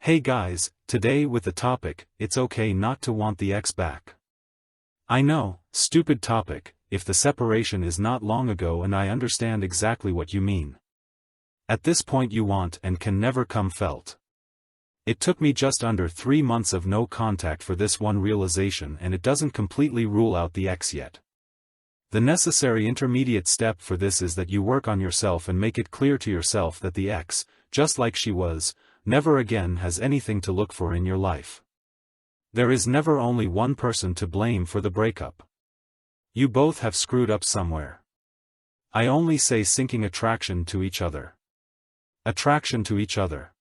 Hey guys, today with the topic, it's okay not to want the ex back. I know, stupid topic, if the separation is not long ago, and I understand exactly what you mean. At this point you want and can never come felt. It took me just under 3 months of no contact for this one realization, and it doesn't completely rule out the ex yet. The necessary intermediate step for this is that you work on yourself and make it clear to yourself that the ex, just like she was, never again has anything to look for in your life. There is never only one person to blame for the breakup. You both have screwed up somewhere. I only say sinking attraction to each other. Attraction to each other.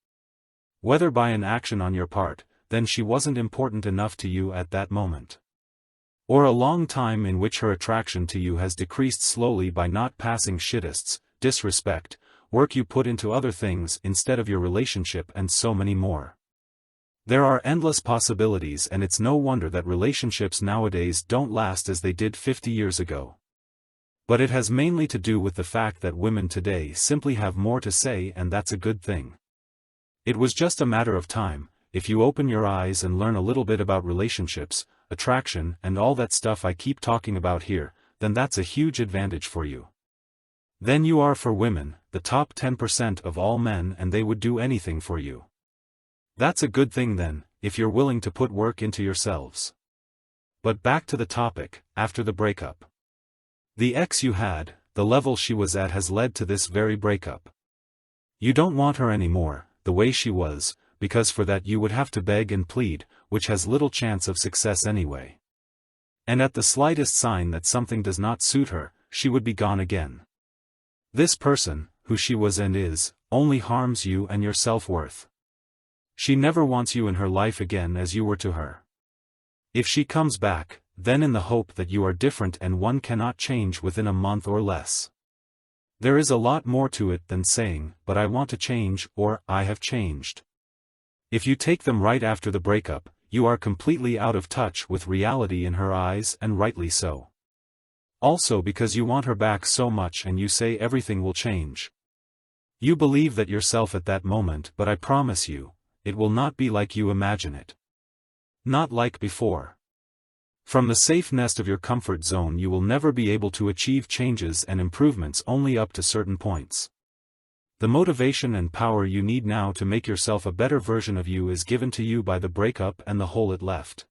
Whether by an action on your part, then she wasn't important enough to you at that moment. Or a long time in which her attraction to you has decreased slowly by not passing shittests, disrespect, work you put into other things instead of your relationship, and so many more. There are endless possibilities, and it's no wonder that relationships nowadays don't last as they did 50 years ago. But it has mainly to do with the fact that women today simply have more to say, and that's a good thing. It was just a matter of time. If you open your eyes and learn a little bit about relationships, attraction, and all that stuff I keep talking about here, then that's a huge advantage for you. Then you are for women, the top 10% of all men, and they would do anything for you. That's a good thing then, if you're willing to put work into yourselves. But back to the topic, after the breakup. The ex you had, the level she was at has led to this very breakup. You don't want her anymore, the way she was, because for that you would have to beg and plead, which has little chance of success anyway. And at the slightest sign that something does not suit her, she would be gone again. This person, who she was and is, only harms you and your self-worth. She never wants you in her life again as you were to her. If she comes back, then in the hope that you are different, and one cannot change within a month or less. There is a lot more to it than saying, but I want to change, or I have changed. If you take them right after the breakup, you are completely out of touch with reality in her eyes, and rightly so. Also because you want her back so much and you say everything will change. You believe that yourself at that moment, but I promise you, it will not be like you imagine it. Not like before. From the safe nest of your comfort zone you will never be able to achieve changes and improvements, only up to certain points. The motivation and power you need now to make yourself a better version of you is given to you by the breakup and the hole it left.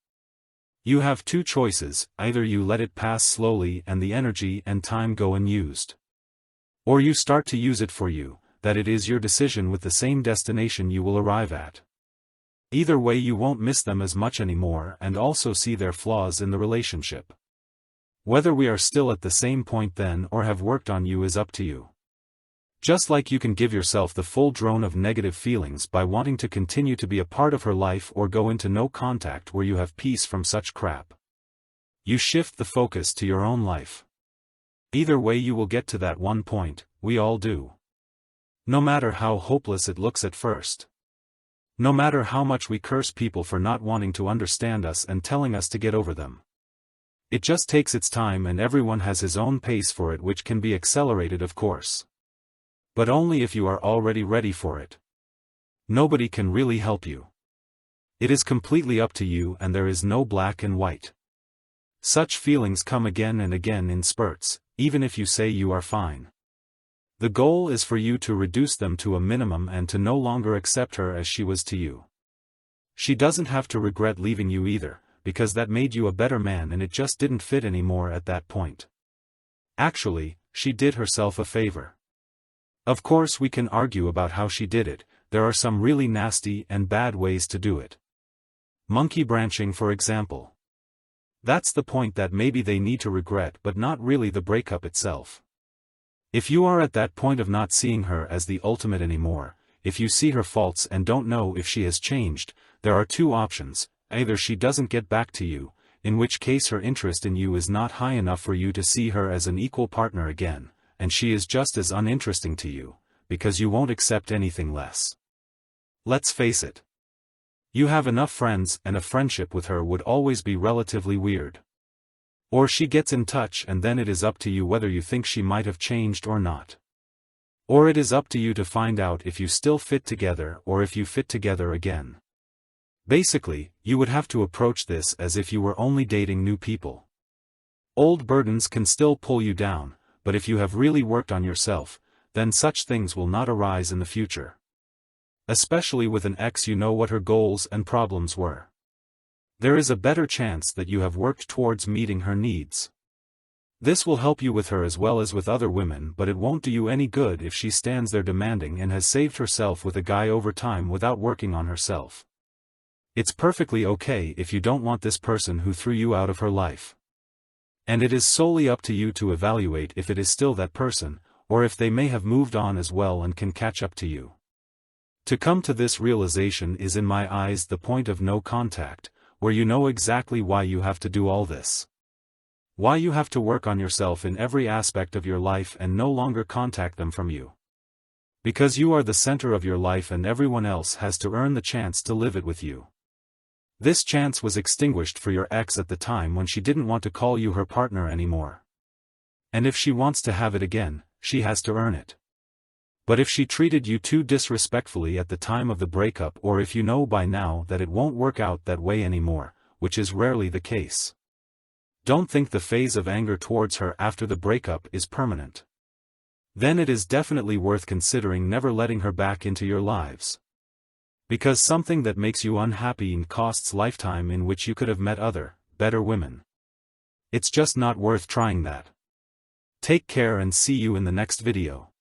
You have two choices: either you let it pass slowly and the energy and time go unused. Or you start to use it for you, that it is your decision with the same destination you will arrive at. Either way you won't miss them as much anymore, and also see their flaws in the relationship. Whether we are still at the same point then or have worked on you is up to you. Just like you can give yourself the full drone of negative feelings by wanting to continue to be a part of her life, or go into no contact where you have peace from such crap. You shift the focus to your own life. Either way you will get to that one point, we all do. No matter how hopeless it looks at first. No matter how much we curse people for not wanting to understand us and telling us to get over them. It just takes its time, and everyone has his own pace for it, which can be accelerated of course. But only if you are already ready for it. Nobody can really help you. It is completely up to you, and there is no black and white. Such feelings come again and again in spurts, even if you say you are fine. The goal is for you to reduce them to a minimum and to no longer accept her as she was to you. She doesn't have to regret leaving you either, because that made you a better man, and it just didn't fit anymore at that point. Actually, she did herself a favor. Of course we can argue about how she did it. There are some really nasty and bad ways to do it. Monkey branching, for example. That's the point that maybe they need to regret, but not really the breakup itself. If you are at that point of not seeing her as the ultimate anymore, if you see her faults and don't know if she has changed, there are two options: either she doesn't get back to you, in which case her interest in you is not high enough for you to see her as an equal partner again, and she is just as uninteresting to you, because you won't accept anything less. Let's face it. You have enough friends, and a friendship with her would always be relatively weird. Or she gets in touch, and then it is up to you whether you think she might have changed or not. Or it is up to you to find out if you still fit together or if you fit together again. Basically, you would have to approach this as if you were only dating new people. Old burdens can still pull you down, but if you have really worked on yourself, then such things will not arise in the future. Especially with an ex, you know what her goals and problems were. There is a better chance that you have worked towards meeting her needs. This will help you with her as well as with other women, but it won't do you any good if she stands there demanding and has saved herself with a guy over time without working on herself. It's perfectly okay if you don't want this person who threw you out of her life. And it is solely up to you to evaluate if it is still that person, or if they may have moved on as well and can catch up to you. To come to this realization is in my eyes the point of no contact, where you know exactly why you have to do all this. Why you have to work on yourself in every aspect of your life and no longer contact them from you. Because you are the center of your life and everyone else has to earn the chance to live it with you. This chance was extinguished for your ex at the time when she didn't want to call you her partner anymore. And if she wants to have it again, she has to earn it. But if she treated you too disrespectfully at the time of the breakup, or if you know by now that it won't work out that way anymore, which is rarely the case, don't think the phase of anger towards her after the breakup is permanent. Then it is definitely worth considering never letting her back into your lives. Because something that makes you unhappy and costs lifetime in which you could have met other, better women. It's just not worth trying that. Take care and see you in the next video.